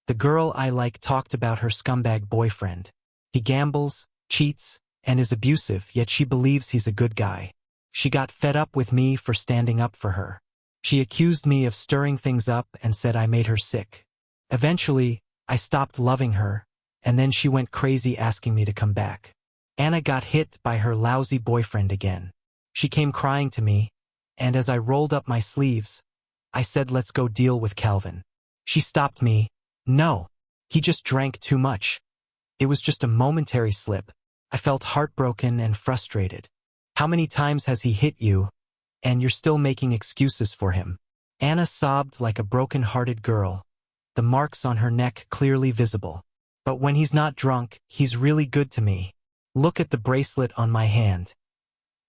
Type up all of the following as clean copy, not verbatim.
The girl I like talked about her scumbag boyfriend. He gambles, cheats, and is abusive, yet she believes he's a good guy. She got fed up with me for standing up for her. She accused me of stirring things up and said I made her sick. Eventually, I stopped loving her, and then she went crazy asking me to come back. Anna got hit by her lousy boyfriend again. She came crying to me, and as I rolled up my sleeves, I said let's go deal with Calvin. She stopped me. No. He just drank too much. It was just a momentary slip. I felt heartbroken and frustrated. How many times has he hit you, and you're still making excuses for him? Anna sobbed like a broken-hearted girl, the marks on her neck clearly visible. But when he's not drunk, he's really good to me. Look at the bracelet on my hand.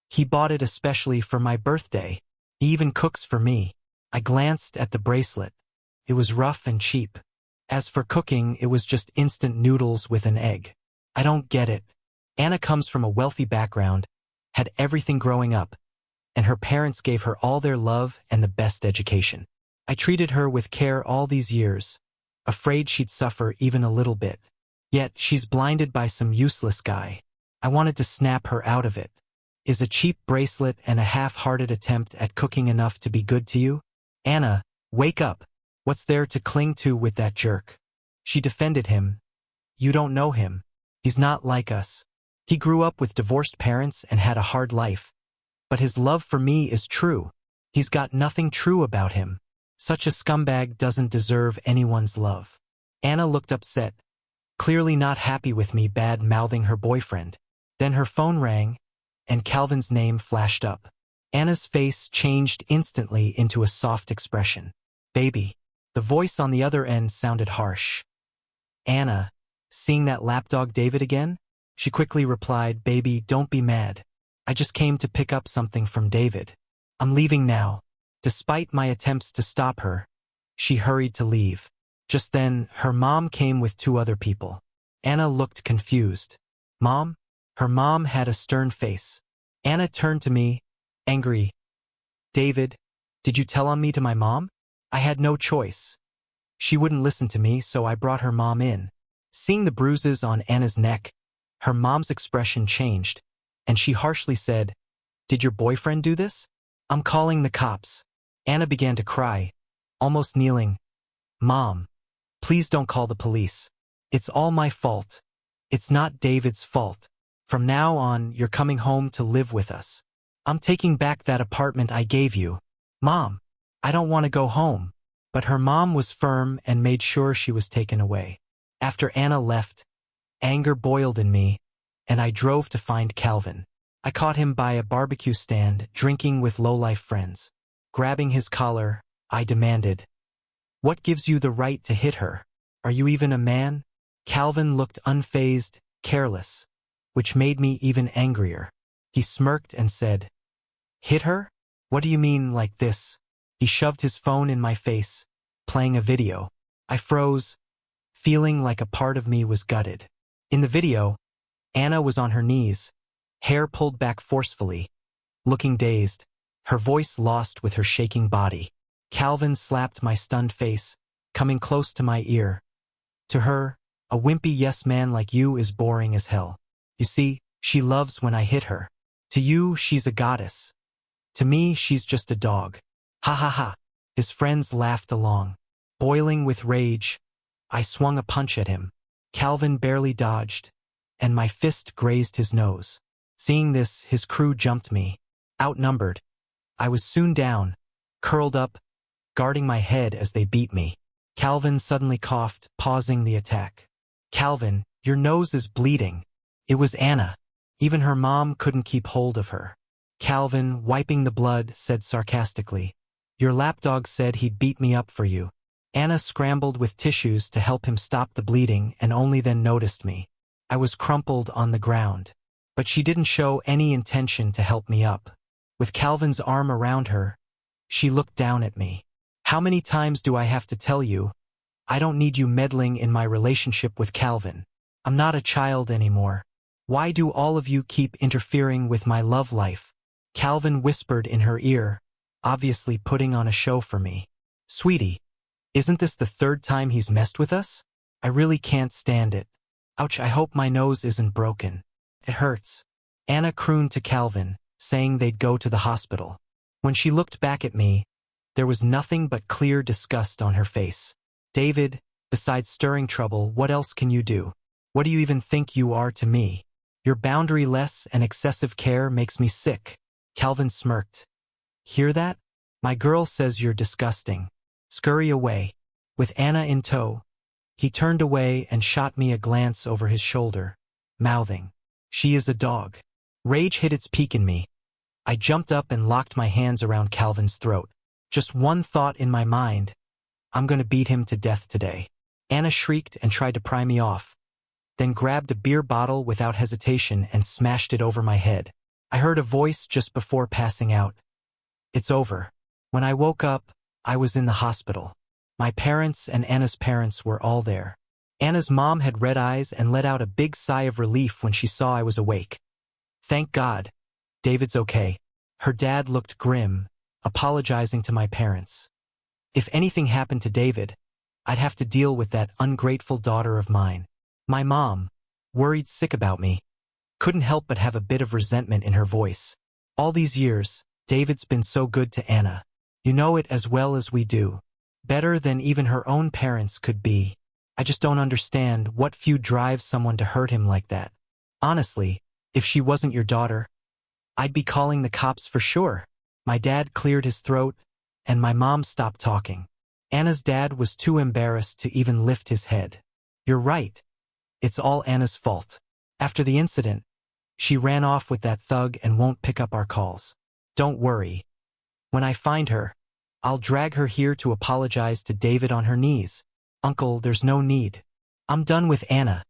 He bought it especially for my birthday. He even cooks for me. I glanced at the bracelet. It was rough and cheap. As for cooking, it was just instant noodles with an egg. I don't get it. Anna comes from a wealthy background, had everything growing up, and her parents gave her all their love and the best education. I treated her with care all these years, afraid she'd suffer even a little bit. Yet she's blinded by some useless guy. I wanted to snap her out of it. Is a cheap bracelet and a half-hearted attempt at cooking enough to be good to you? Anna, wake up. What's there to cling to with that jerk? She defended him. You don't know him. He's not like us. He grew up with divorced parents and had a hard life. But his love for me is true. He's got nothing true about him. Such a scumbag doesn't deserve anyone's love. Anna looked upset, clearly not happy with me bad-mouthing her boyfriend. Then her phone rang, and Calvin's name flashed up. Anna's face changed instantly into a soft expression. Baby. The voice on the other end sounded harsh. Anna, seeing that lapdog David again? She quickly replied, Baby, don't be mad. I just came to pick up something from David. I'm leaving now. Despite my attempts to stop her, she hurried to leave. Just then, her mom came with 2 other people. Anna looked confused. Mom? Her mom had a stern face. Anna turned to me, angry. David, did you tell on me to my mom? I had no choice. She wouldn't listen to me, so I brought her mom in. Seeing the bruises on Anna's neck, her mom's expression changed, and she harshly said, Did your boyfriend do this? I'm calling the cops. Anna began to cry, almost kneeling. Mom, please don't call the police. It's all my fault. It's not David's fault. From now on, you're coming home to live with us. I'm taking back that apartment I gave you. Mom, I don't want to go home. But her mom was firm and made sure she was taken away. After Anna left, anger boiled in me, and I drove to find Calvin. I caught him by a barbecue stand, drinking with low-life friends. Grabbing his collar, I demanded, What gives you the right to hit her? Are you even a man? Calvin looked unfazed, careless, which made me even angrier. He smirked and said, Hit her? What do you mean like this? He shoved his phone in my face, playing a video. I froze, feeling like a part of me was gutted. In the video, Anna was on her knees, hair pulled back forcefully, looking dazed, her voice lost with her shaking body. Calvin slapped my stunned face, coming close to my ear. To her, a wimpy yes man like you is boring as hell. You see, she loves when I hit her. To you, she's a goddess. To me, she's just a dog. Ha ha ha. His friends laughed along. Boiling with rage, I swung a punch at him. Calvin barely dodged, and my fist grazed his nose. Seeing this, his crew jumped me. Outnumbered, I was soon down, curled up, guarding my head as they beat me. Calvin suddenly coughed, pausing the attack. Calvin, your nose is bleeding. It was Anna. Even her mom couldn't keep hold of her. Calvin, wiping the blood, said sarcastically, Your lapdog said he'd beat me up for you. Anna scrambled with tissues to help him stop the bleeding and only then noticed me. I was crumpled on the ground. But she didn't show any intention to help me up. With Calvin's arm around her, she looked down at me. How many times do I have to tell you? I don't need you meddling in my relationship with Calvin. I'm not a child anymore. Why do all of you keep interfering with my love life? Calvin whispered in her ear, obviously putting on a show for me. Sweetie, Isn't this the third time he's messed with us? I really can't stand it. Ouch, I hope my nose isn't broken. It hurts. Anna crooned to Calvin, saying they'd go to the hospital. When she looked back at me, there was nothing but clear disgust on her face. David, besides stirring trouble, what else can you do? What do you even think you are to me? Your boundary-less and excessive care makes me sick. Calvin smirked. Hear that? My girl says you're disgusting. Scurry away. With Anna in tow, he turned away and shot me a glance over his shoulder, mouthing, "She is a dog." Rage hit its peak in me. I jumped up and locked my hands around Calvin's throat. Just one thought in my mind: I'm gonna beat him to death today. Anna shrieked and tried to pry me off, then grabbed a beer bottle without hesitation and smashed it over my head. I heard a voice just before passing out. It's over. When I woke up, I was in the hospital. My parents and Anna's parents were all there. Anna's mom had red eyes and let out a big sigh of relief when she saw I was awake. Thank God. David's okay. Her dad looked grim, apologizing to my parents. If anything happened to David, I'd have to deal with that ungrateful daughter of mine. My mom, worried sick about me, couldn't help but have a bit of resentment in her voice. All these years, David's been so good to Anna. You know it as well as we do. Better than even her own parents could be. I just don't understand what feud drives someone to hurt him like that. Honestly, if she wasn't your daughter, I'd be calling the cops for sure. My dad cleared his throat, and my mom stopped talking. Anna's dad was too embarrassed to even lift his head. You're right. It's all Anna's fault. After the incident, she ran off with that thug and won't pick up our calls. Don't worry. When I find her, I'll drag her here to apologize to David on her knees. Uncle, there's no need. I'm done with Anna.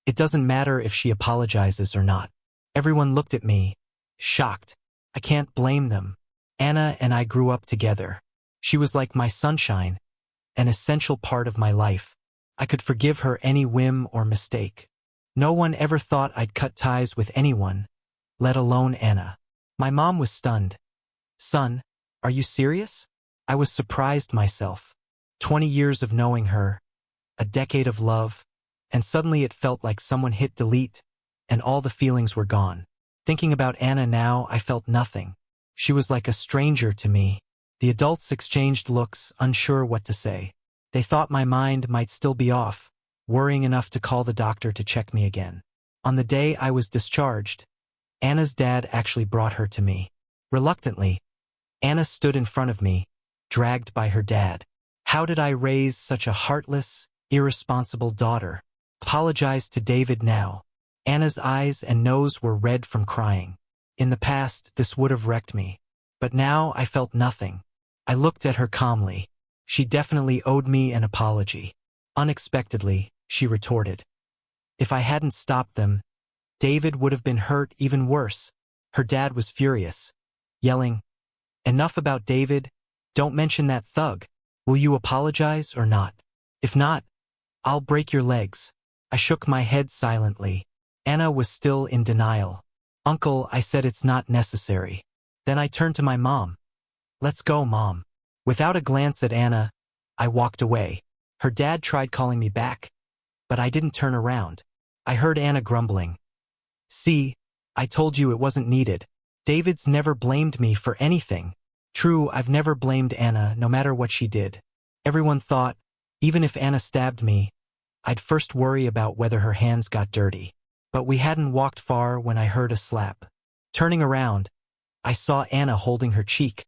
It doesn't matter if she apologizes or not. Everyone looked at me, shocked. I can't blame them. Anna and I grew up together. She was like my sunshine, an essential part of my life. I could forgive her any whim or mistake. No one ever thought I'd cut ties with anyone, let alone Anna. My mom was stunned. Son, are you serious? I was surprised myself. 20 years of knowing her, a decade of love, and suddenly it felt like someone hit delete, and all the feelings were gone. Thinking about Anna now, I felt nothing. She was like a stranger to me. The adults exchanged looks, unsure what to say. They thought my mind might still be off, worrying enough to call the doctor to check me again. On the day I was discharged, Anna's dad actually brought her to me. Reluctantly, Anna stood in front of me, dragged by her dad. How did I raise such a heartless, irresponsible daughter? Apologized to David now. Anna's eyes and nose were red from crying. In the past, this would have wrecked me. But now I felt nothing. I looked at her calmly. She definitely owed me an apology. Unexpectedly, she retorted. If I hadn't stopped them, David would have been hurt even worse. Her dad was furious, yelling, "Enough about David. Don't mention that thug. Will you apologize or not? If not, I'll break your legs." I shook my head silently. Anna was still in denial. "Uncle," I said, "it's not necessary." Then I turned to my mom. "Let's go, Mom." Without a glance at Anna, I walked away. Her dad tried calling me back, but I didn't turn around. I heard Anna grumbling. "See, I told you it wasn't needed. David's never blamed me for anything." True, I've never blamed Anna, no matter what she did. Everyone thought, even if Anna stabbed me, I'd first worry about whether her hands got dirty. But we hadn't walked far when I heard a slap. Turning around, I saw Anna holding her cheek,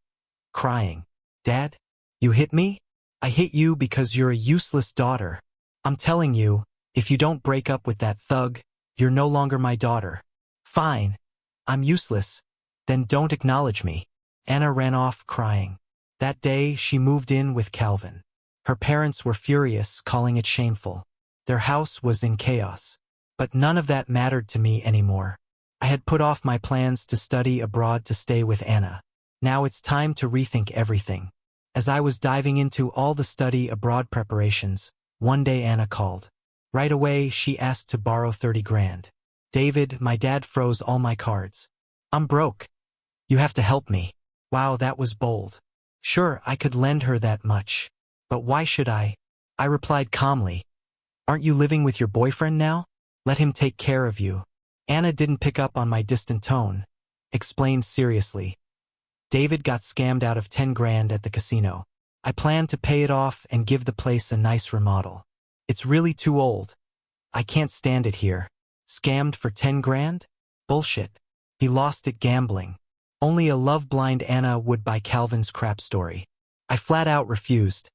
crying. "Dad, you hit me? I hit you because you're a useless daughter. I'm telling you, if you don't break up with that thug, you're no longer my daughter." "Fine. I'm useless. Then don't acknowledge me." Anna ran off crying. That day, she moved in with Calvin. Her parents were furious, calling it shameful. Their house was in chaos. But none of that mattered to me anymore. I had put off my plans to study abroad to stay with Anna. Now it's time to rethink everything. As I was diving into all the study abroad preparations, one day Anna called. Right away, she asked to borrow 30 grand. "David, my dad froze all my cards. I'm broke. You have to help me." Wow, that was bold. Sure, I could lend her that much. But why should I? I replied calmly. Aren't you living with your boyfriend now? Let him take care of you. Anna didn't pick up on my distant tone. Explained seriously. David got scammed out of 10 grand at the casino. I plan to pay it off and give the place a nice remodel. It's really too old. I can't stand it here. Scammed for 10 grand? Bullshit. He lost it gambling. Only a love-blind Anna would buy Calvin's crap story. I flat out refused.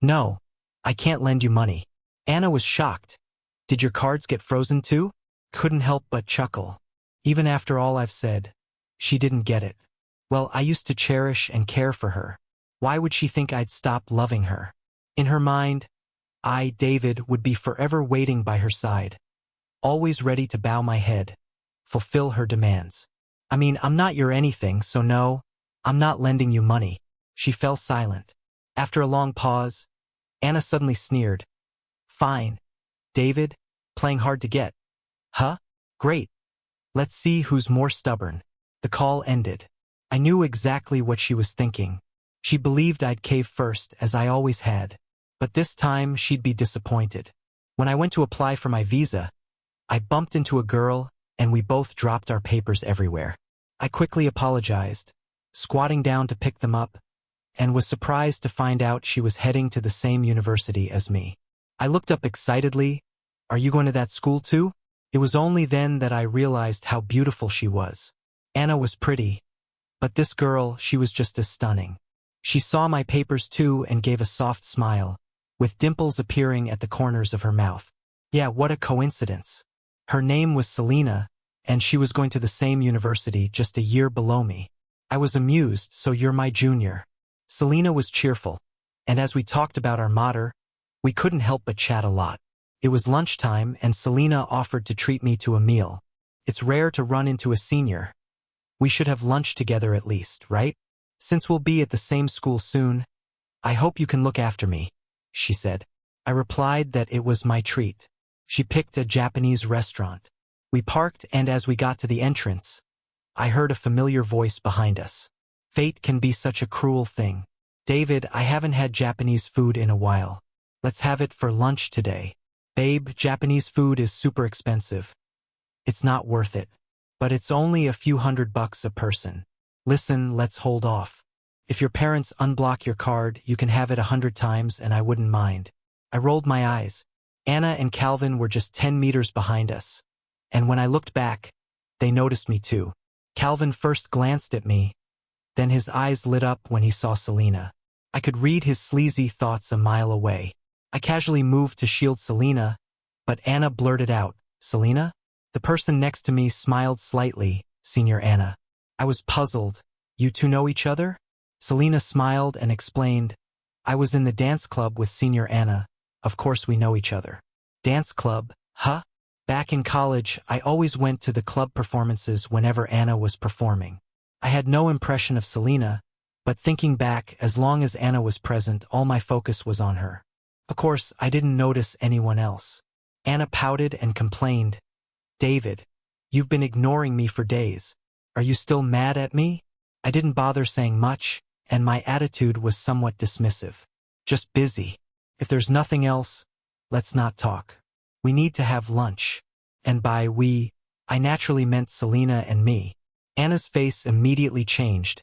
No, I can't lend you money. Anna was shocked. Did your cards get frozen too? Couldn't help but chuckle. Even after all I've said, she didn't get it. Well, I used to cherish and care for her. Why would she think I'd stop loving her? In her mind, I, David, would be forever waiting by her side. Always ready to bow my head. Fulfill her demands. I mean, I'm not your anything, so no, I'm not lending you money. She fell silent. After a long pause, Anna suddenly sneered. Fine. David, playing hard to get. Huh? Great. Let's see who's more stubborn. The call ended. I knew exactly what she was thinking. She believed I'd cave first, as I always had. But this time, she'd be disappointed. When I went to apply for my visa, I bumped into a girl, and we both dropped our papers everywhere. I quickly apologized, squatting down to pick them up, and was surprised to find out she was heading to the same university as me. I looked up excitedly. Are you going to that school too? It was only then that I realized how beautiful she was. Anna was pretty, but this girl, she was just as stunning. She saw my papers too and gave a soft smile, with dimples appearing at the corners of her mouth. Yeah, what a coincidence. Her name was Selena, and she was going to the same university just a year below me. I was amused, so you're my junior. Selena was cheerful, and as we talked about our mater, we couldn't help but chat a lot. It was lunchtime, and Selena offered to treat me to a meal. It's rare to run into a senior. We should have lunch together at least, right? Since we'll be at the same school soon, I hope you can look after me, she said. I replied that it was my treat. She picked a Japanese restaurant. We parked, and as we got to the entrance, I heard a familiar voice behind us. Fate can be such a cruel thing. David, I haven't had Japanese food in a while. Let's have it for lunch today. Babe, Japanese food is super expensive. It's not worth it. But it's only a few $100 a person. Listen, let's hold off. If your parents unblock your card, you can have it 100 times and I wouldn't mind. I rolled my eyes. Anna and Calvin were just 10 meters behind us. And when I looked back, they noticed me too. Calvin first glanced at me, then his eyes lit up when he saw Selena. I could read his sleazy thoughts a mile away. I casually moved to shield Selena, but Anna blurted out, Selena? The person next to me smiled slightly, Senior Anna. I was puzzled. You two know each other? Selena smiled and explained, I was in the dance club with Senior Anna. Of course we know each other. Dance club, huh? Back in college, I always went to the club performances whenever Anna was performing. I had no impression of Selena, but thinking back, as long as Anna was present, all my focus was on her. Of course, I didn't notice anyone else. Anna pouted and complained, David, you've been ignoring me for days. Are you still mad at me? I didn't bother saying much, and my attitude was somewhat dismissive. Just busy. If there's nothing else, let's not talk. We need to have lunch. And by we, I naturally meant Selena and me. Anna's face immediately changed,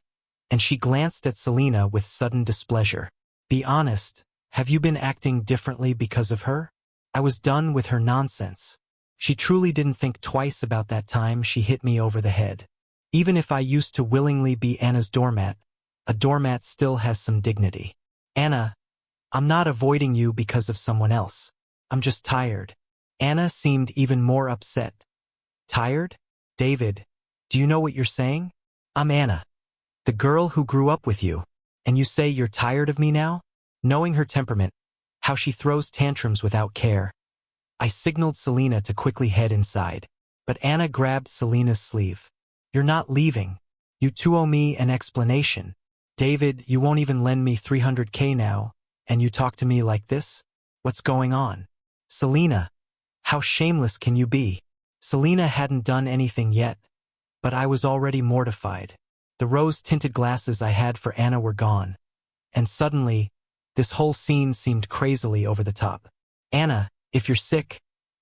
and she glanced at Selena with sudden displeasure. Be honest, have you been acting differently because of her? I was done with her nonsense. She truly didn't think twice about that time she hit me over the head. Even if I used to willingly be Anna's doormat, a doormat still has some dignity. Anna, I'm not avoiding you because of someone else. I'm just tired. Anna seemed even more upset. Tired? David, do you know what you're saying? I'm Anna, the girl who grew up with you, and you say you're tired of me now? Knowing her temperament, how she throws tantrums without care, I signaled Selena to quickly head inside, but Anna grabbed Selena's sleeve. You're not leaving. You two owe me an explanation. David, you won't even lend me $300K now, and you talk to me like this? What's going on? Selena, how shameless can you be? Selena hadn't done anything yet, but I was already mortified. The rose-tinted glasses I had for Anna were gone, and suddenly, This whole scene seemed crazily over the top. Anna, if you're sick,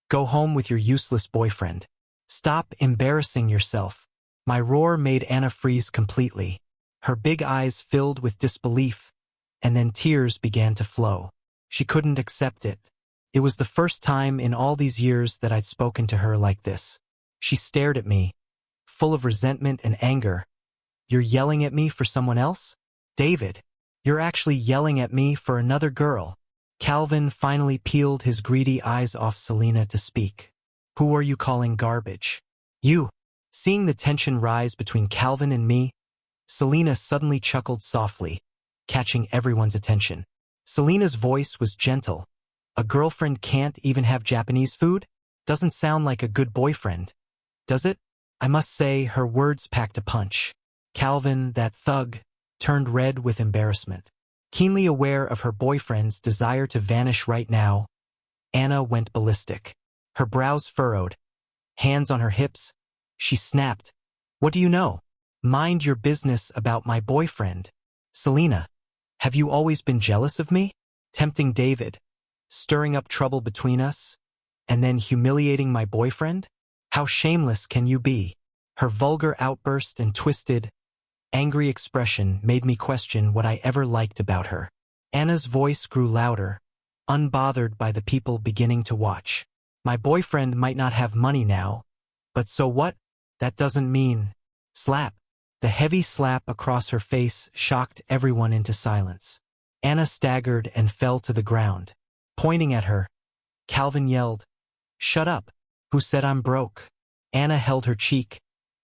go home with your useless boyfriend. Stop embarrassing yourself. My roar made Anna freeze completely. Her big eyes filled with disbelief, and then tears began to flow. She couldn't accept it. It was the first time in all these years that I'd spoken to her like this. She stared at me, full of resentment and anger. You're yelling at me for someone else? David, you're actually yelling at me for another girl. Calvin finally peeled his greedy eyes off Selena to speak. Who are you calling garbage? You. Seeing the tension rise between Calvin and me, Selena suddenly chuckled softly, catching everyone's attention. Selena's voice was gentle. A girlfriend can't even have Japanese food? Doesn't sound like a good boyfriend, does it? I must say her words packed a punch. Calvin, that thug, turned red with embarrassment. Keenly aware of her boyfriend's desire to vanish right now, Anna went ballistic. Her brows furrowed, hands on her hips. She snapped. What do you know? Mind your business about my boyfriend. Selena, have you always been jealous of me? Tempting David, stirring up trouble between us, and then humiliating my boyfriend? How shameless can you be? Her vulgar outburst and twisted, angry expression made me question what I ever liked about her. Anna's voice grew louder, unbothered by the people beginning to watch. My boyfriend might not have money now, but so what? That doesn't mean... Slap. The heavy slap across her face shocked everyone into silence. Anna staggered and fell to the ground. Pointing at her, Calvin yelled, "Shut up. Who said I'm broke?" Anna held her cheek,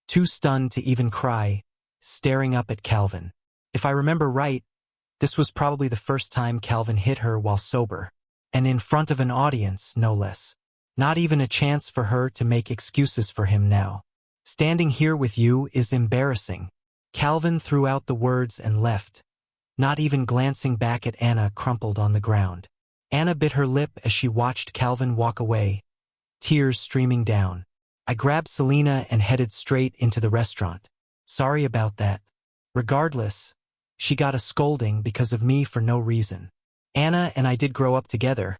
too stunned to even cry, staring up at Calvin. If I remember right, this was probably the first time Calvin hit her while sober, and in front of an audience, no less. Not even a chance for her to make excuses for him now. Standing here with you is embarrassing. Calvin threw out the words and left, not even glancing back at Anna crumpled on the ground. Anna bit her lip as she watched Calvin walk away, tears streaming down. I grabbed Selena and headed straight into the restaurant. Sorry about that. Regardless, she got a scolding because of me for no reason. Anna and I did grow up together,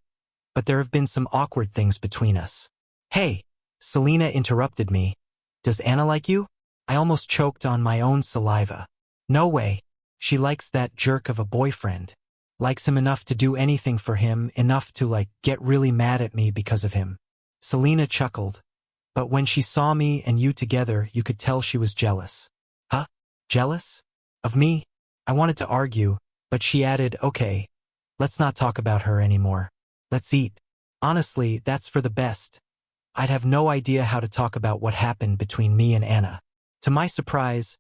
but there have been some awkward things between us. Hey, Selena interrupted me. Does Anna like you? I almost choked on my own saliva. No way. She likes that jerk of a boyfriend. Likes him enough to do anything for him, enough to get really mad at me because of him. Selena chuckled. But when she saw me and you together, you could tell she was jealous. Huh? Jealous? Of me? I wanted to argue, but she added, okay, let's not talk about her anymore. Let's eat. Honestly, that's for the best. I'd have no idea how to talk about what happened between me and Anna. To my surprise,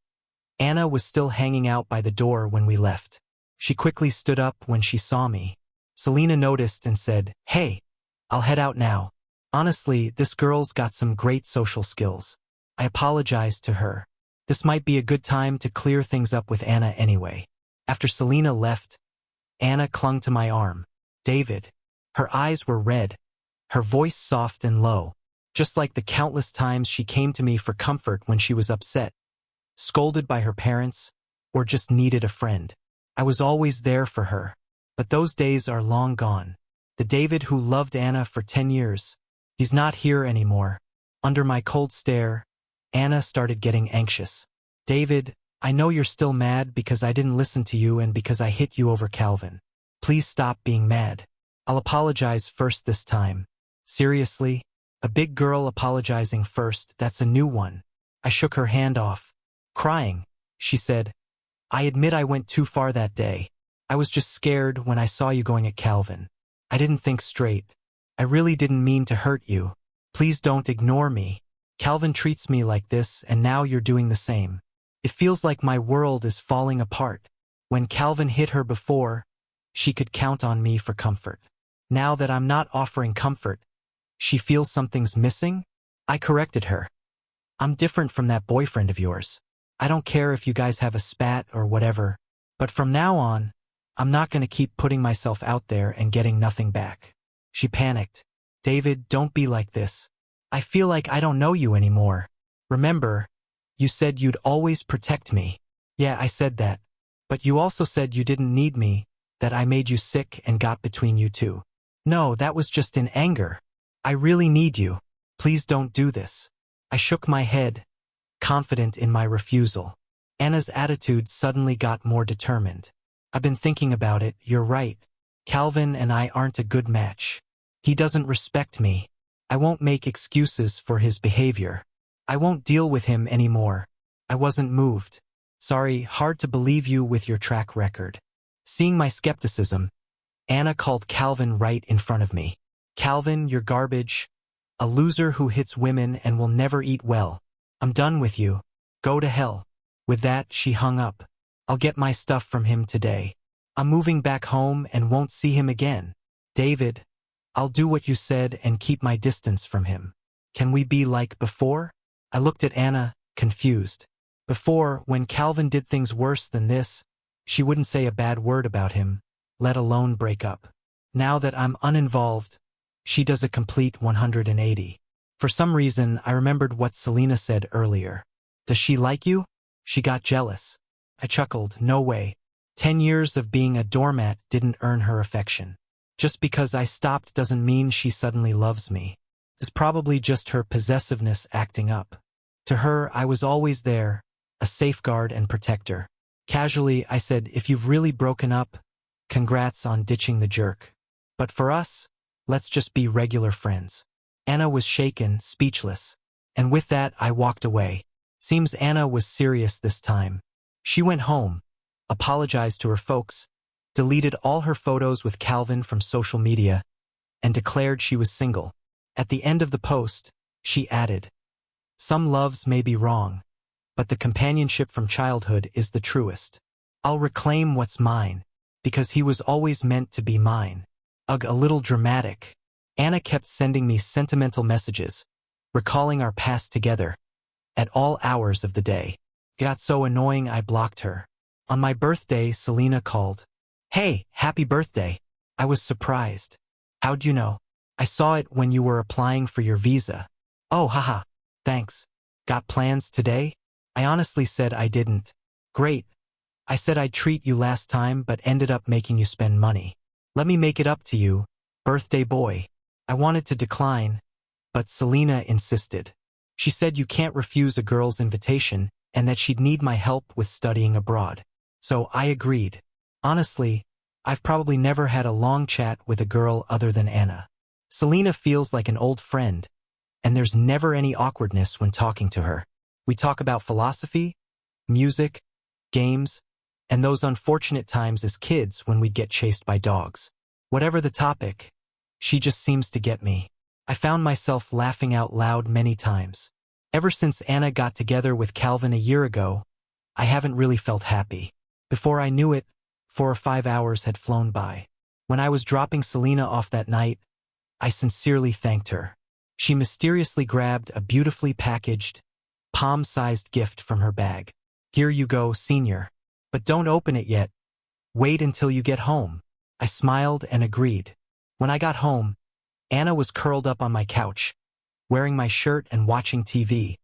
Anna was still hanging out by the door when we left. She quickly stood up when she saw me. Selena noticed and said, "Hey, I'll head out now." Honestly, this girl's got some great social skills. I apologized to her. This might be a good time to clear things up with Anna anyway. After Selena left, Anna clung to my arm. David. Her eyes were red, her voice soft and low, just like the countless times she came to me for comfort when she was upset, scolded by her parents, or just needed a friend. I was always there for her. But those days are long gone. The David who loved Anna for 10 years, he's not here anymore. Under my cold stare, Anna started getting anxious. David, I know you're still mad because I didn't listen to you and because I hit you over Calvin. Please stop being mad. I'll apologize first this time. Seriously? A big girl apologizing first, that's a new one. I shook her hand off. Crying, she said, I admit I went too far that day. I was just scared when I saw you going at Calvin. I didn't think straight. I really didn't mean to hurt you. Please don't ignore me. Calvin treats me like this and now you're doing the same. It feels like my world is falling apart. When Calvin hit her before, she could count on me for comfort. Now that I'm not offering comfort, she feels something's missing? I corrected her. I'm different from that boyfriend of yours. I don't care if you guys have a spat or whatever, but from now on, I'm not going to keep putting myself out there and getting nothing back. She panicked. David, don't be like this. I feel like I don't know you anymore. Remember, you said you'd always protect me. Yeah, I said that. But you also said you didn't need me, That I made you sick and got between you two. No, that was just in anger. I really need you. Please don't do this. I shook my head, confident in my refusal. Anna's attitude suddenly got more determined. I've been thinking about it, you're right. Calvin and I aren't a good match. He doesn't respect me. I won't make excuses for his behavior. I won't deal with him anymore. I wasn't moved. Sorry, hard to believe you with your track record. Seeing my skepticism, Anna called Calvin right in front of me. Calvin, you're garbage. A loser who hits women and will never eat well. I'm done with you. Go to hell. With that, she hung up. I'll get my stuff from him today. I'm moving back home and won't see him again. David, I'll do what you said and keep my distance from him. Can we be like before? I looked at Anna, confused. Before, when Calvin did things worse than this, she wouldn't say a bad word about him, let alone break up. Now that I'm uninvolved, she does a complete 180. For some reason, I remembered what Selena said earlier. Does she like you? She got jealous. I chuckled, no way. 10 years of being a doormat didn't earn her affection. Just because I stopped doesn't mean she suddenly loves me. It's probably just her possessiveness acting up. To her, I was always there, a safeguard and protector. Casually, I said, if you've really broken up, congrats on ditching the jerk. But for us, let's just be regular friends. Anna was shaken, speechless. And with that, I walked away. Seems Anna was serious this time. She went home, apologized to her folks, deleted all her photos with Calvin from social media, and declared she was single. At the end of the post, she added, some loves may be wrong, but the companionship from childhood is the truest. I'll reclaim what's mine, because he was always meant to be mine. Ugh, a little dramatic. Anna kept sending me sentimental messages, recalling our past together, at all hours of the day. Got so annoying I blocked her. On my birthday, Selena called. Hey, happy birthday. I was surprised. How'd you know? I saw it when you were applying for your visa. Oh, haha. Thanks. Got plans today? I honestly said I didn't. Great. I said I'd treat you last time but ended up making you spend money. Let me make it up to you, birthday boy. I wanted to decline, but Selena insisted. She said you can't refuse a girl's invitation and that she'd need my help with studying abroad. So I agreed. Honestly, I've probably never had a long chat with a girl other than Anna. Selena feels like an old friend, and there's never any awkwardness when talking to her. We talk about philosophy, music, games, and those unfortunate times as kids when we'd get chased by dogs. Whatever the topic, she just seems to get me. I found myself laughing out loud many times. Ever since Anna got together with Calvin a year ago, I haven't really felt happy. Before I knew it, 4 or 5 hours had flown by. When I was dropping Selena off that night, I sincerely thanked her. She mysteriously grabbed a beautifully packaged, palm-sized gift from her bag. Here you go, senior. But don't open it yet. Wait until you get home. I smiled and agreed. When I got home, Anna was curled up on my couch, wearing my shirt and watching TV,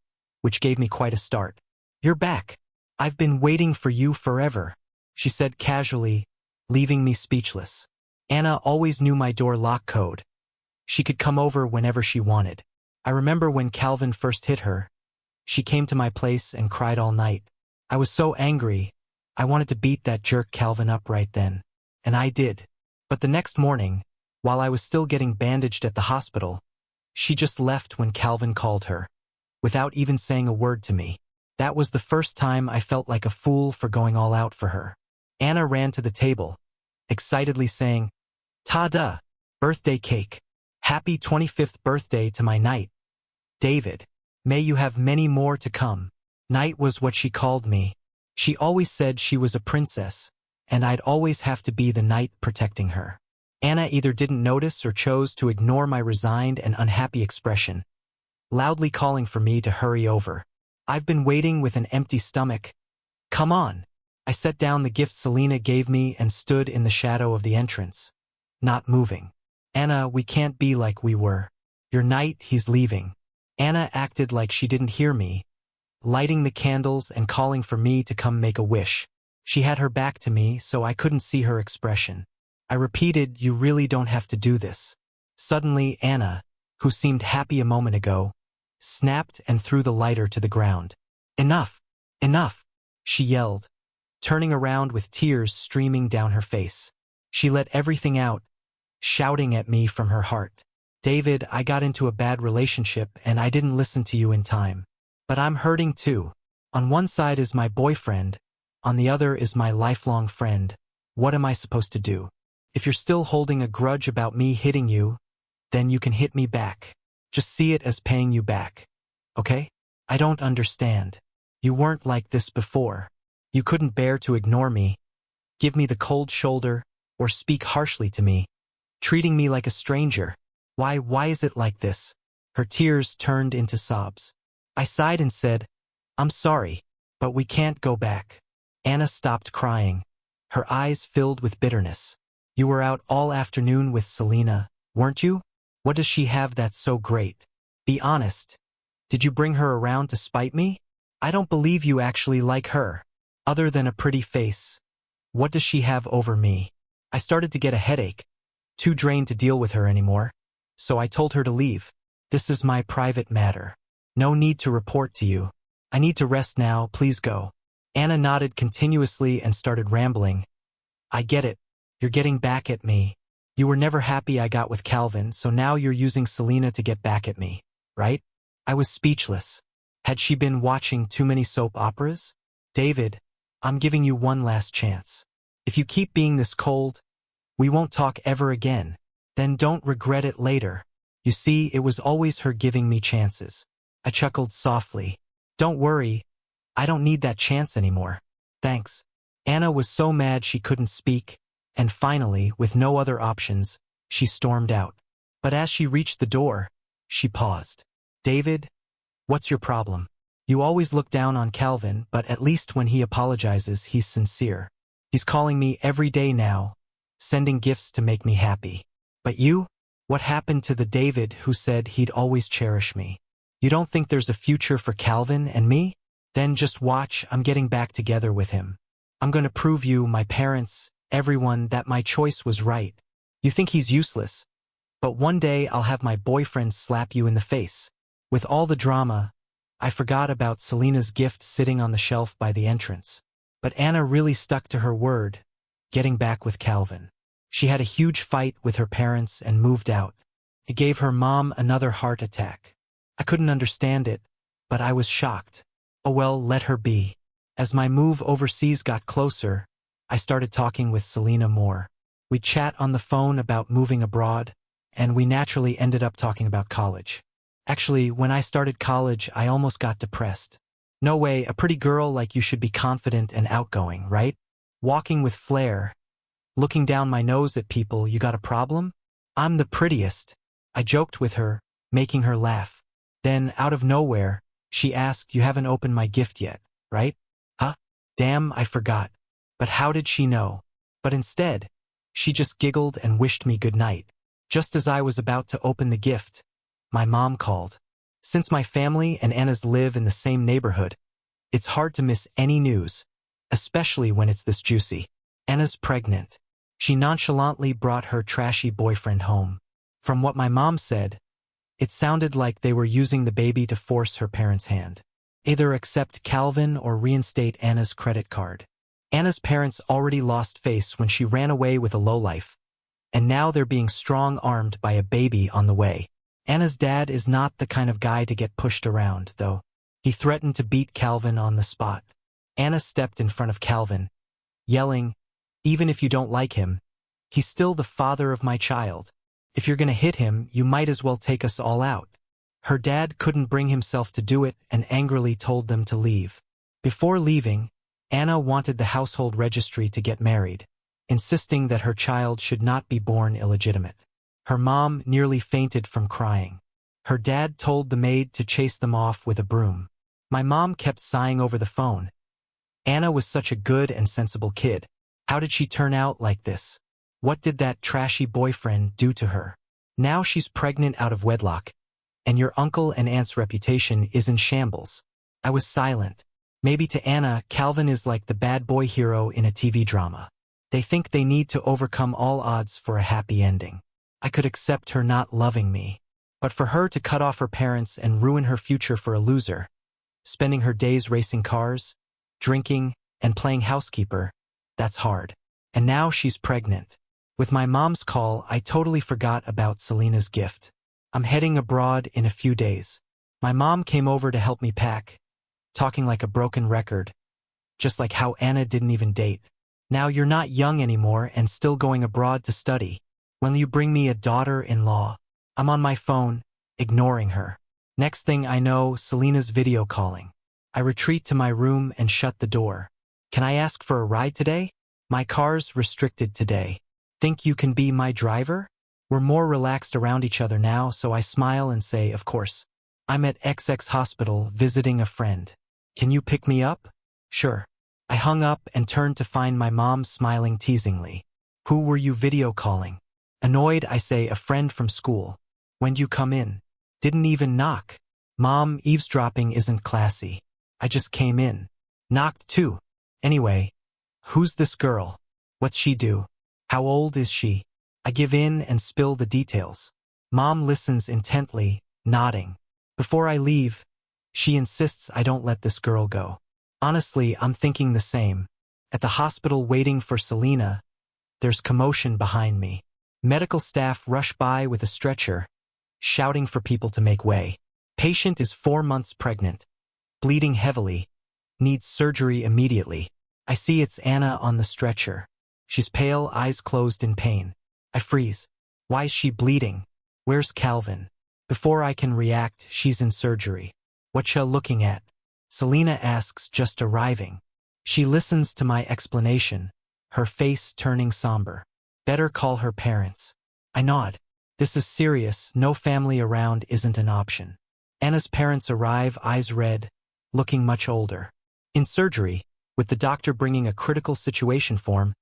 which gave me quite a start. You're back. I've been waiting for you forever, she said casually, leaving me speechless. Anna always knew my door lock code. She could come over whenever she wanted. I remember when Calvin first hit her. She came to my place and cried all night. I was so angry. I wanted to beat that jerk Calvin up right then. And I did. But the next morning, while I was still getting bandaged at the hospital, she just left when Calvin called her, without even saying a word to me. That was the first time I felt like a fool for going all out for her. Anna ran to the table, excitedly saying, "Ta-da! Birthday cake. Happy 25th birthday to my knight. David. May you have many more to come." Knight was what she called me. She always said she was a princess, and I'd always have to be the knight protecting her. Anna either didn't notice or chose to ignore my resigned and unhappy expression, loudly calling for me to hurry over. I've been waiting with an empty stomach. Come on. I set down the gift Selena gave me and stood in the shadow of the entrance, not moving. Anna, we can't be like we were. Your knight, he's leaving. Anna acted like she didn't hear me, lighting the candles and calling for me to come make a wish. She had her back to me, so I couldn't see her expression. I repeated, "You really don't have to do this." Suddenly, Anna, who seemed happy a moment ago, snapped and threw the lighter to the ground. "Enough! Enough!" she yelled, turning around with tears streaming down her face. She let everything out, shouting at me from her heart. "David, I got into a bad relationship and I didn't listen to you in time. But I'm hurting too. On one side is my boyfriend, on the other is my lifelong friend. What am I supposed to do? If you're still holding a grudge about me hitting you, then you can hit me back. Just see it as paying you back. Okay? I don't understand. You weren't like this before. You couldn't bear to ignore me, give me the cold shoulder, or speak harshly to me, treating me like a stranger. Why is it like this?" Her tears turned into sobs. I sighed and said, "I'm sorry, but we can't go back." Anna stopped crying, her eyes filled with bitterness. "You were out all afternoon with Selena, weren't you? What does she have that's so great? Be honest. Did you bring her around to spite me? I don't believe you actually like her. Other than a pretty face, what does she have over me?" I started to get a headache, too drained to deal with her anymore, so I told her to leave. "This is my private matter. No need to report to you. I need to rest now, please go." Anna nodded continuously and started rambling. "I get it. You're getting back at me. You were never happy I got with Calvin, so now you're using Selena to get back at me, right?" I was speechless. Had she been watching too many soap operas? "David, I'm giving you one last chance. If you keep being this cold, we won't talk ever again. Then don't regret it later." You see, it was always her giving me chances. I chuckled softly. "Don't worry, I don't need that chance anymore. Thanks." Anna was so mad she couldn't speak, and finally, with no other options, she stormed out. But as she reached the door, she paused. "David, what's your problem? You always look down on Calvin, but at least when he apologizes, he's sincere. He's calling me every day now, sending gifts to make me happy. But you? What happened to the David who said he'd always cherish me? You don't think there's a future for Calvin and me? Then just watch, I'm getting back together with him. I'm going to prove you, my parents, everyone, that my choice was right. You think he's useless, but one day I'll have my boyfriend slap you in the face." With all the drama, I forgot about Selena's gift sitting on the shelf by the entrance. But Anna really stuck to her word, getting back with Calvin. She had a huge fight with her parents and moved out. It gave her mom another heart attack. I couldn't understand it, but I was shocked. Oh well, let her be. As my move overseas got closer, I started talking with Selena more. We chat on the phone about moving abroad, and we naturally ended up talking about college. Actually, when I started college, I almost got depressed. No way, a pretty girl like you should be confident and outgoing, right? Walking with flair, looking down my nose at people, you got a problem? I'm the prettiest. I joked with her, making her laugh. Then, out of nowhere, she asked, "You haven't opened my gift yet, right?" Huh? Damn, I forgot. But how did she know? But instead, she just giggled and wished me good night. Just as I was about to open the gift, my mom called. Since my family and Anna's live in the same neighborhood, it's hard to miss any news, especially when it's this juicy. Anna's pregnant. She nonchalantly brought her trashy boyfriend home. From what my mom said, it sounded like they were using the baby to force her parents' hand. Either accept Calvin or reinstate Anna's credit card. Anna's parents already lost face when she ran away with a lowlife, and now they're being strong-armed by a baby on the way. Anna's dad is not the kind of guy to get pushed around, though. He threatened to beat Calvin on the spot. Anna stepped in front of Calvin, yelling, "Even if you don't like him, he's still the father of my child. If you're gonna hit him, you might as well take us all out." Her dad couldn't bring himself to do it and angrily told them to leave. Before leaving, Anna wanted the household registry to get married, insisting that her child should not be born illegitimate. Her mom nearly fainted from crying. Her dad told the maid to chase them off with a broom. My mom kept sighing over the phone. Anna was such a good and sensible kid. How did she turn out like this? What did that trashy boyfriend do to her? Now she's pregnant out of wedlock, and your uncle and aunt's reputation is in shambles. I was silent. Maybe to Anna, Calvin is like the bad boy hero in a TV drama. They think they need to overcome all odds for a happy ending. I could accept her not loving me. But for her to cut off her parents and ruin her future for a loser, spending her days racing cars, drinking, and playing housekeeper, that's hard. And now she's pregnant. With my mom's call, I totally forgot about Selena's gift. I'm heading abroad in a few days. My mom came over to help me pack, talking like a broken record, just like how Anna didn't even date. Now you're not young anymore and still going abroad to study. When will you bring me a daughter-in-law? I'm on my phone, ignoring her. Next thing I know, Selena's video calling. I retreat to my room and shut the door. Can I ask for a ride today? My car's restricted today. Think you can be my driver? We're more relaxed around each other now, so I smile and say, of course. I'm at XX hospital visiting a friend. Can you pick me up? Sure. I hung up and turned to find my mom smiling teasingly. Who were you video calling? Annoyed, I say, a friend from school. When'd you come in? Didn't even knock. Mom, eavesdropping isn't classy. I just came in. Knocked too. Anyway, who's this girl? What's she do? How old is she? I give in and spill the details. Mom listens intently, nodding. Before I leave, she insists I don't let this girl go. Honestly, I'm thinking the same. At the hospital waiting for Selena, there's commotion behind me. Medical staff rush by with a stretcher, shouting for people to make way. Patient is 4 months pregnant, bleeding heavily, needs surgery immediately. I see it's Anna on the stretcher. She's pale, eyes closed in pain. I freeze. Why is she bleeding? Where's Calvin? Before I can react, she's in surgery. What's she looking at? Selena asks, just arriving. She listens to my explanation, her face turning somber. Better call her parents. I nod. This is serious, no family around isn't an option. Anna's parents arrive, eyes red, looking much older. In surgery, with the doctor bringing a critical situation form,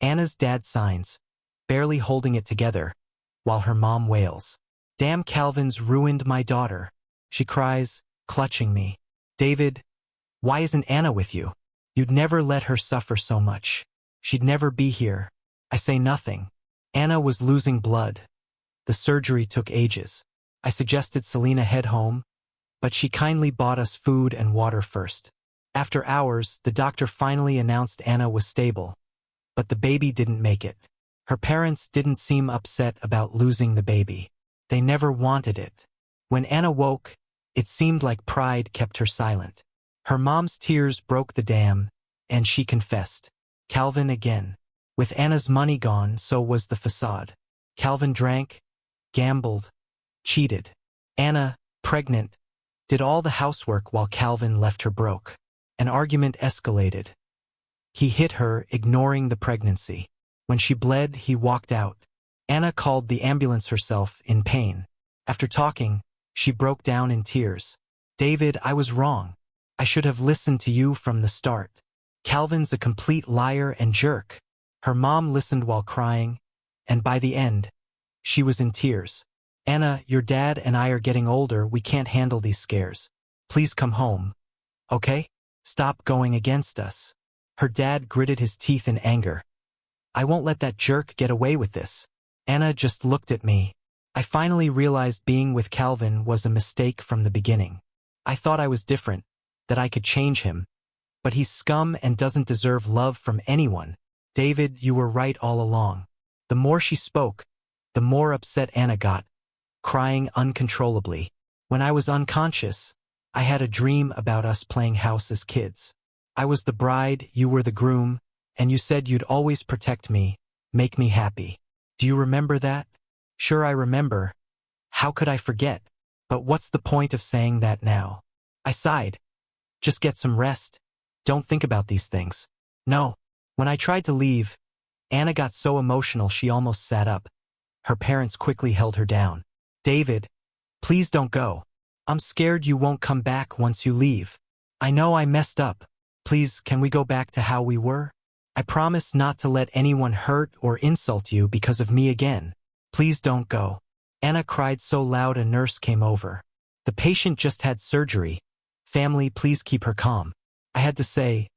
Anna's dad signs, barely holding it together, while her mom wails. Damn, Calvin's ruined my daughter. She cries, clutching me. David, why isn't Anna with you? You'd never let her suffer so much. She'd never be here. I say nothing. Anna was losing blood. The surgery took ages. I suggested Selena head home, but she kindly bought us food and water first. After hours, the doctor finally announced Anna was stable, but the baby didn't make it. Her parents didn't seem upset about losing the baby. They never wanted it. When Anna woke, it seemed like pride kept her silent. Her mom's tears broke the dam, and she confessed. Calvin again. With Anna's money gone, so was the facade. Calvin drank, gambled, cheated. Anna, pregnant, did all the housework while Calvin left her broke. An argument escalated. He hit her, ignoring the pregnancy. When she bled, he walked out. Anna called the ambulance herself, in pain. After talking, she broke down in tears. David, I was wrong. I should have listened to you from the start. Calvin's a complete liar and jerk. Her mom listened while crying, and by the end, she was in tears. Anna, your dad and I are getting older, we can't handle these scares. Please come home. Okay? Stop going against us. Her dad gritted his teeth in anger. I won't let that jerk get away with this. Anna just looked at me. I finally realized being with Calvin was a mistake from the beginning. I thought I was different, that I could change him. But he's scum and doesn't deserve love from anyone. David, you were right all along. The more she spoke, the more upset Anna got, crying uncontrollably. When I was unconscious, I had a dream about us playing house as kids. I was the bride, you were the groom, and you said you'd always protect me, make me happy. Do you remember that? Sure, I remember. How could I forget? But what's the point of saying that now? I sighed. Just get some rest. Don't think about these things. No. When I tried to leave, Anna got so emotional she almost sat up. Her parents quickly held her down. David, please don't go. I'm scared you won't come back once you leave. I know I messed up. Please, can we go back to how we were? I promise not to let anyone hurt or insult you because of me again. Please don't go. Anna cried so loud a nurse came over. The patient just had surgery. Family, please keep her calm. I had to say,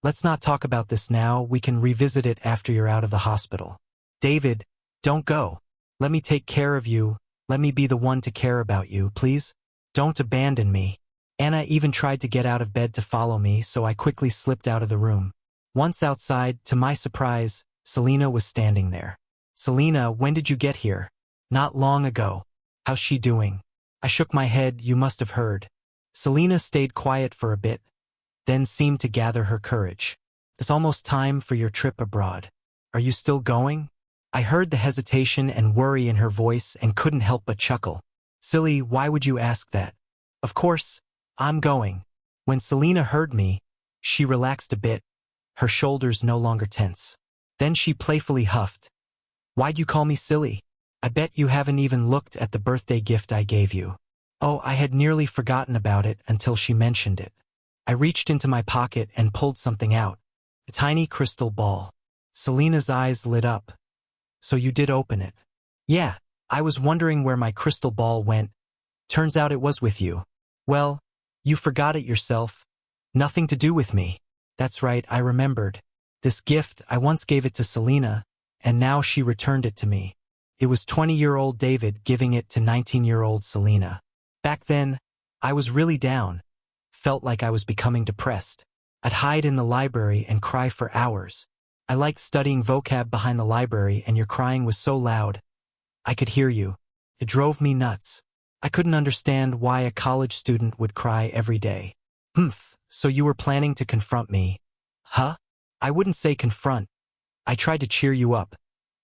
let's not talk about this now, we can revisit it after you're out of the hospital. David, don't go. Let me take care of you, let me be the one to care about you, please. Don't abandon me. Anna even tried to get out of bed to follow me, so I quickly slipped out of the room. Once outside, to my surprise, Selena was standing there. Selena, when did you get here? Not long ago. How's she doing? I shook my head, you must have heard. Selena stayed quiet for a bit, then seemed to gather her courage. It's almost time for your trip abroad. Are you still going? I heard the hesitation and worry in her voice and couldn't help but chuckle. Silly, why would you ask that? Of course, I'm going. When Selena heard me, she relaxed a bit, her shoulders no longer tense. Then she playfully huffed. Why'd you call me silly? I bet you haven't even looked at the birthday gift I gave you. Oh, I had nearly forgotten about it until she mentioned it. I reached into my pocket and pulled something out. A tiny crystal ball. Selena's eyes lit up. So you did open it? Yeah, I was wondering where my crystal ball went. Turns out it was with you. Well, you forgot it yourself. Nothing to do with me. That's right, I remembered. This gift, I once gave it to Selena, and now she returned it to me. It was 20-year-old David giving it to 19-year-old Selena. Back then, I was really down. Felt like I was becoming depressed. I'd hide in the library and cry for hours. I liked studying vocab behind the library, and your crying was so loud. I could hear you. It drove me nuts. I couldn't understand why a college student would cry every day. So you were planning to confront me? Huh? I wouldn't say confront. I tried to cheer you up.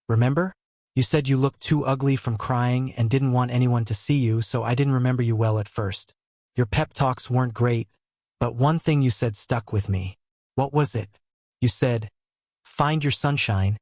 Remember? You said you looked too ugly from crying and didn't want anyone to see you, so I didn't remember you well at first. Your pep talks weren't great, but one thing you said stuck with me. What was it? You said, find your sunshine,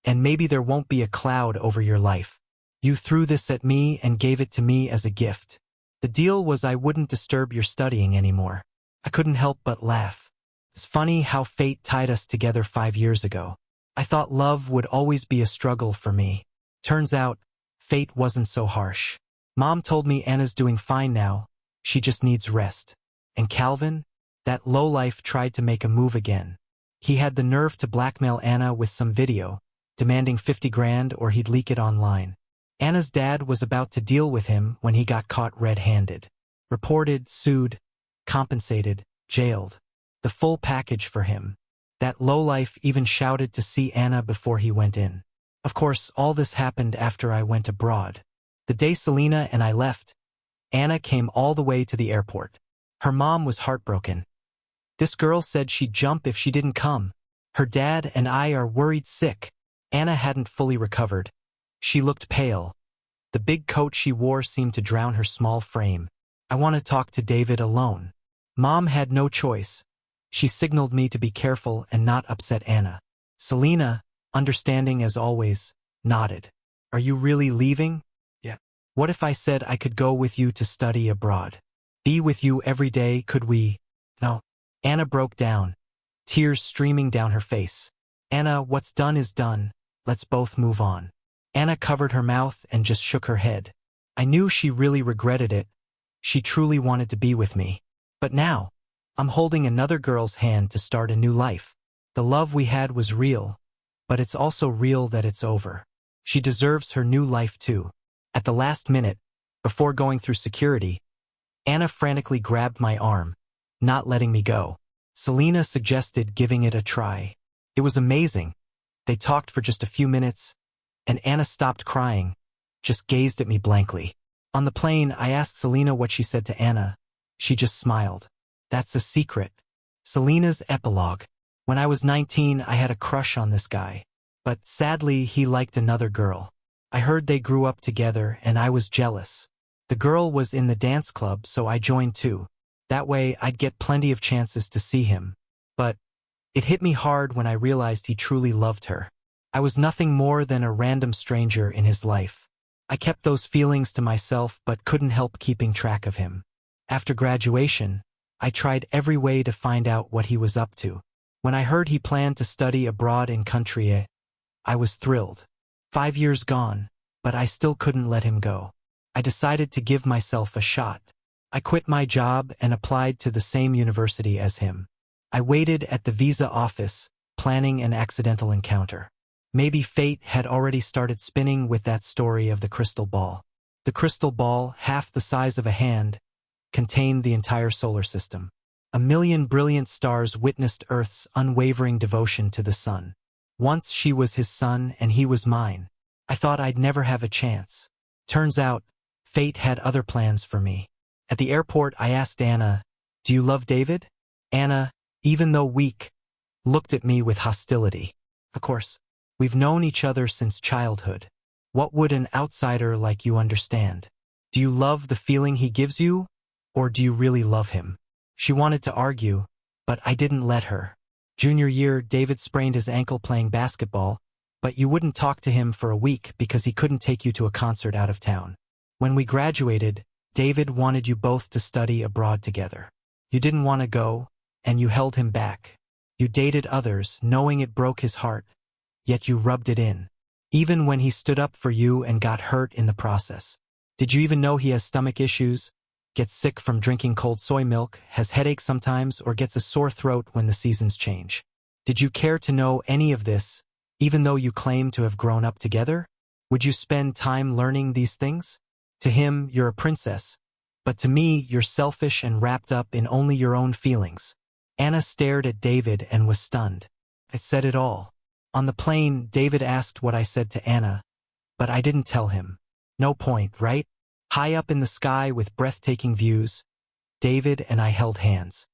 and maybe there won't be a cloud over your life. You threw this at me and gave it to me as a gift. The deal was I wouldn't disturb your studying anymore. I couldn't help but laugh. It's funny how fate tied us together 5 years ago. I thought love would always be a struggle for me. Turns out, fate wasn't so harsh. Mom told me Anna's doing fine now. She just needs rest. And Calvin? That lowlife tried to make a move again. He had the nerve to blackmail Anna with some video, demanding 50 grand or he'd leak it online. Anna's dad was about to deal with him when he got caught red-handed. Reported, sued, compensated, jailed. The full package for him. That lowlife even shouted to see Anna before he went in. Of course, all this happened after I went abroad. The day Selena and I left, Anna came all the way to the airport. Her mom was heartbroken. This girl said she'd jump if she didn't come. Her dad and I are worried sick. Anna hadn't fully recovered. She looked pale. The big coat she wore seemed to drown her small frame. I want to talk to David alone. Mom had no choice. She signaled me to be careful and not upset Anna. Selena, understanding as always, nodded. Are you really leaving? Yeah. What if I said I could go with you to study abroad? Be with you every day, could we? No. Anna broke down, tears streaming down her face. Anna, what's done is done. Let's both move on. Anna covered her mouth and just shook her head. I knew she really regretted it. She truly wanted to be with me. But now, I'm holding another girl's hand to start a new life. The love we had was real, but it's also real that it's over. She deserves her new life too. At the last minute, before going through security, Anna frantically grabbed my arm, not letting me go. Selena suggested giving it a try. It was amazing. They talked for just a few minutes, and Anna stopped crying, just gazed at me blankly. On the plane, I asked Selena what she said to Anna. She just smiled. That's a secret. Selena's epilogue. When I was 19, I had a crush on this guy. But sadly, he liked another girl. I heard they grew up together, and I was jealous. The girl was in the dance club, so I joined too. That way, I'd get plenty of chances to see him. But it hit me hard when I realized he truly loved her. I was nothing more than a random stranger in his life. I kept those feelings to myself but couldn't help keeping track of him. After graduation, I tried every way to find out what he was up to. When I heard he planned to study abroad in country, I was thrilled. 5 years gone, but I still couldn't let him go. I decided to give myself a shot. I quit my job and applied to the same university as him. I waited at the visa office, planning an accidental encounter. Maybe fate had already started spinning with that story of the crystal ball. The crystal ball, half the size of a hand, contained the entire solar system. A million brilliant stars witnessed Earth's unwavering devotion to the sun. Once she was his son and he was mine. I thought I'd never have a chance. Turns out, fate had other plans for me. At the airport, I asked Anna, "Do you love David?" Anna, even though weak, looked at me with hostility. Of course, we've known each other since childhood. What would an outsider like you understand? Do you love the feeling he gives you, or do you really love him? She wanted to argue, but I didn't let her. Junior year, David sprained his ankle playing basketball, but you wouldn't talk to him for a week because he couldn't take you to a concert out of town. When we graduated, David wanted you both to study abroad together. You didn't want to go, and you held him back. You dated others, knowing it broke his heart, yet you rubbed it in. Even when he stood up for you and got hurt in the process. Did you even know he has stomach issues, gets sick from drinking cold soy milk, has headaches sometimes, or gets a sore throat when the seasons change? Did you care to know any of this, even though you claim to have grown up together? Would you spend time learning these things? To him, you're a princess, but to me, you're selfish and wrapped up in only your own feelings. Anna stared at David and was stunned. I said it all. On the plane, David asked what I said to Anna, but I didn't tell him. No point, right? High up in the sky with breathtaking views, David and I held hands.